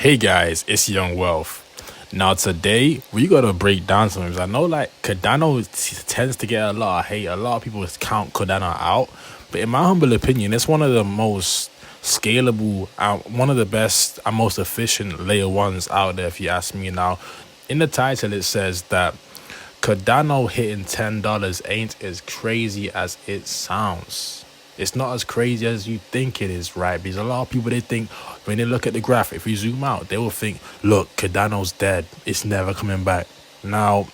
Hey guys, it's Young Wealth. Now today we gotta break down some things. I know like Cardano tends to get a lot of hate. A lot of people count Cardano out, but in my humble opinion, it's one of the most scalable, one of the best and most efficient layer ones out there. If you ask me now, in the title it says that Cardano hitting $10 ain't as crazy as it sounds. It's not as crazy as you think it is, right? Because a lot of people, they think when they look at the graph, if you zoom out, they will think, look, Cardano's dead. It's never coming back. Now,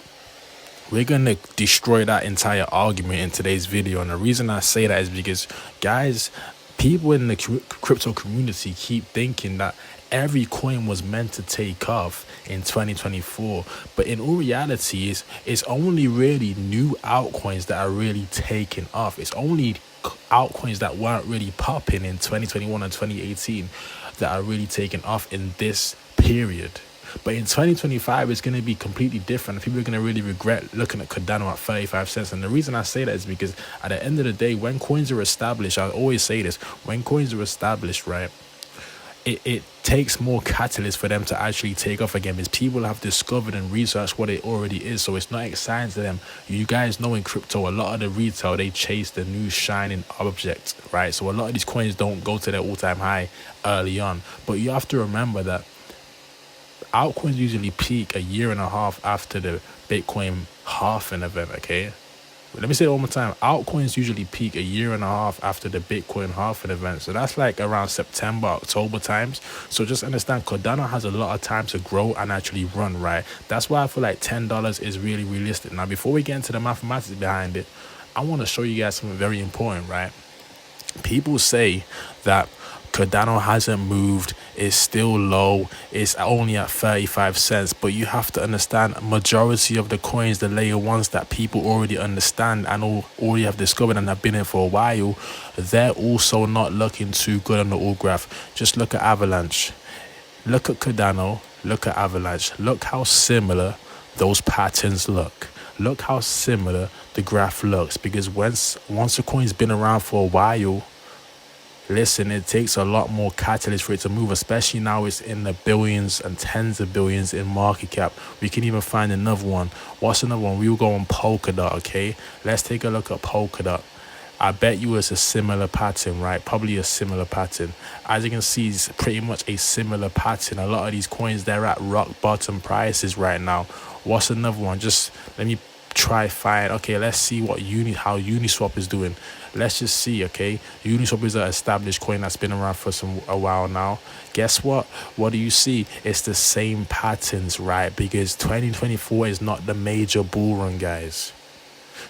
we're going to destroy that entire argument in today's video. And the reason I say that is because, guys, people in the crypto community keep thinking that every coin was meant to take off in 2024, but in all reality, it's only really new altcoins that are really taking off. It's only altcoins that weren't really popping in 2021 and 2018 that are really taking off in this period. But in 2025, it's going to be completely different. People are going to really regret looking at Cardano at 35 cents. And the reason I say that is because at the end of the day, when coins are established, I always say this, when coins are established, right, it takes more catalyst for them to actually take off again, because people have discovered and researched what it already is. So it's not exciting to them. You guys know in crypto, a lot of the retail, they chase the new shining object, right? So a lot of these coins don't go to their all-time high early on. But you have to remember that altcoins usually peak a year and a half after the Bitcoin halving event, okay? Let me say it one more time. Altcoins usually peak a year and a half after the Bitcoin halving event. So that's like around September, October times. So just understand, Cardano has a lot of time to grow and actually run, right? That's why I feel like $10 is really realistic. Now, before we get into the mathematics behind it, I want to show you guys something very important, right? People say that Cardano hasn't moved, it's still low, it's only at 35 cents. But you have to understand, majority of the coins, the layer ones that people already understand and already have discovered and have been in for a while, they're also not looking too good on the all graph. Just look at Avalanche, look at Cardano, look at Avalanche, look how similar those patterns look. Look how similar the graph looks, because once a coin's been around for a while, listen, it takes a lot more catalyst for it to move, especially now it's in the billions and tens of billions in market cap. We can even find another one. What's another one? We will go on Polkadot, okay? Let's take a look at Polkadot. I bet you it's a similar pattern, right? Probably a similar pattern. As you can see, it's pretty much a similar pattern. A lot of these coins, they're at rock bottom prices right now. What's another one? Just let me try find. Okay, let's see what how Uniswap is doing. Let's just see. Okay, Uniswap is an established coin that's been around for a while now. Guess what do you see? It's the same patterns, right? Because 2024 is not the major bull run, guys.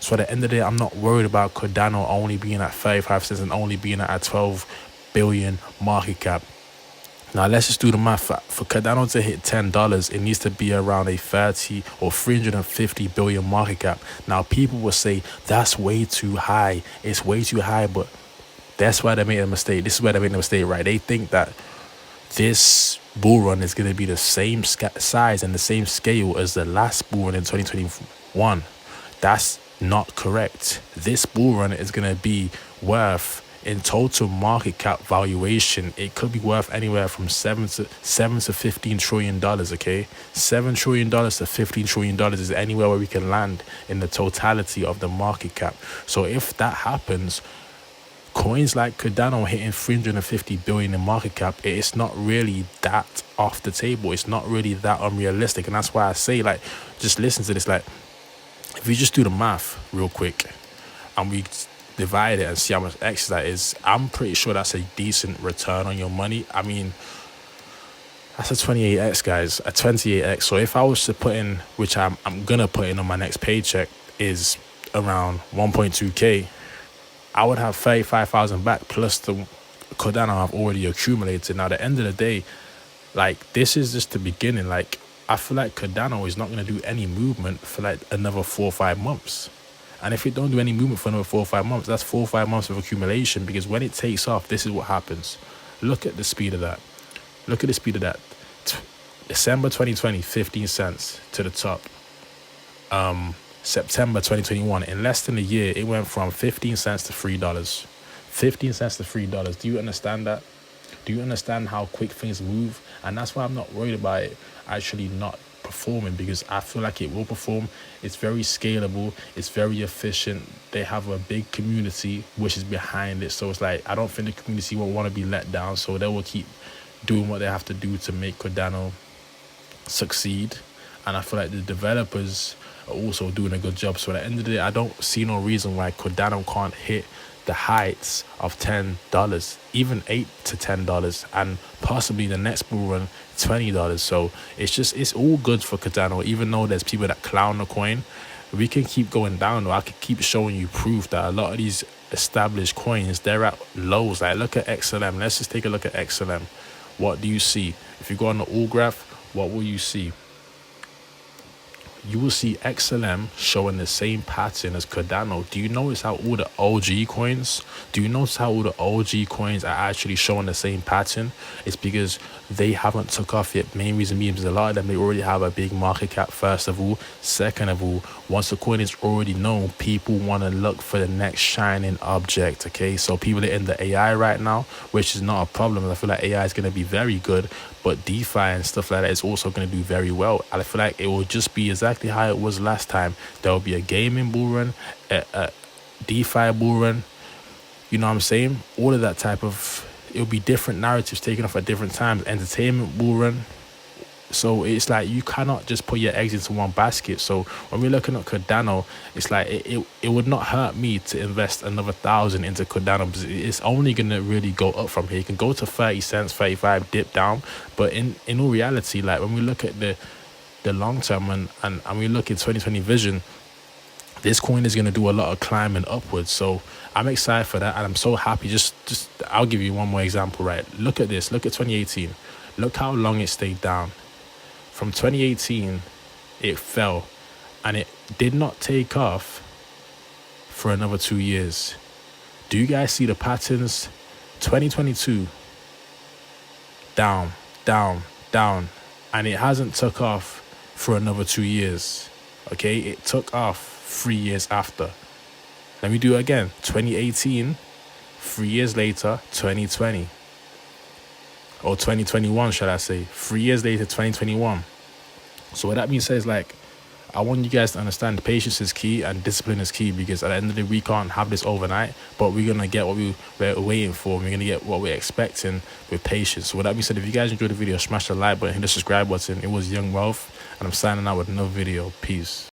So at the end of the day, I'm not worried about Cardano only being at 35 cents and only being at 12 billion market cap. Now, let's just do the math. For Cardano to hit $10, it needs to be around a 30 or 350 billion market cap. Now, people will say that's way too high. It's way too high, but that's why they made a mistake. This is where they made a mistake, right? They think that this bull run is going to be the same size and the same scale as the last bull run in 2021. That's not correct. This bull run is going to be worth, in total market cap valuation, it could be worth anywhere from 7 to 15 trillion dollars. Okay, $7 trillion to $15 trillion is anywhere where we can land in the totality of the market cap. So if that happens, coins like Cardano hitting 350 billion in market cap, it's not really that off the table. It's not really that unrealistic. And that's why I say, like, just listen to this. Like, if you just do the math real quick and we divide it and see how much X that is, I'm pretty sure that's a decent return on your money. I mean, that's a 28x, guys, a 28x. So if I was to put in, which I'm gonna put in on my next paycheck, is around 1.2k, I would have 35,000 back plus the Cardano I've already accumulated. Now, at the end of the day, like, this is just the beginning. Like, I feel like Cardano is not going to do any movement for like another 4 or 5 months. And if it don't do any movement for another 4 or 5 months, that's 4 or 5 months of accumulation, because when it takes off, this is what happens. Look at the speed of that. Look at the speed of that. December 2020, 15 cents to the top. September 2021, in less than a year, it went from 15 cents to $3. 15 cents to $3. Do you understand that? Do you understand how quick things move? And that's why I'm not worried about it actually not performing, because I feel like it will perform. It's very scalable, it's very efficient. They have a big community which is behind it, so it's like I don't think the community will want to be let down, so they will keep doing what they have to do to make Cardano succeed. And I feel like the developers are also doing a good job. So at the end of the day, I don't see no reason why Cardano can't hit the heights of $10, even $8 to $10, and possibly the next bull run $20. So it's all good for Cardano. Even though there's people that clown the coin, we can keep going down. Or I could keep showing you proof that a lot of these established coins, they're at lows. Like look at XLM. Let's just take a look at XLM. What do you see? If you go on the all graph, what will you see? You will see XLM showing the same pattern as Cardano. Do you notice how all the OG coins, are actually showing the same pattern? It's because they haven't took off yet. Main reason being is a lot of them, they already have a big market cap, first of all. Second of all, once the coin is already known, people want to look for the next shining object, okay? So people are in the AI right now, which is not a problem. I feel like AI is going to be very good, but DeFi and stuff like that is also going to do very well. I feel like it will just be exactly how it was last time. There will be a gaming bull run, a DeFi bull run, you know what I'm saying? All of that type of, it'll be different narratives taken off at different times. Entertainment bull run. So it's like you cannot just put your eggs into one basket. So when we're looking at Cardano, it's like it would not hurt me to invest another 1,000 into Cardano, because it's only going to really go up from here. It can go to 30 cents, 35, dip down. But in all reality, like when we look at the long term and we look at 2020 vision, this coin is going to do a lot of climbing upwards. So I'm excited for that, and I'm so happy. Just I'll give you one more example, right? Look at this. Look at 2018. Look how long it stayed down. From 2018, it fell, and it did not take off for another 2 years. Do you guys see the patterns? 2022, down, down, down, and it hasn't took off for another 2 years. Okay, it took off 3 years after. Let me do it again. 2018, 3 years later, 2020. Or 2021, shall I say. 3 years later, 2021. So what that means is, like, I want you guys to understand patience is key and discipline is key, because at the end of the day, we can't have this overnight, but we're going to get what we're waiting for. We're going to get what we're expecting with patience. So with that being said, if you guys enjoyed the video, smash the like button, hit the subscribe button. It was Young Wealth, and I'm signing out with another video. Peace.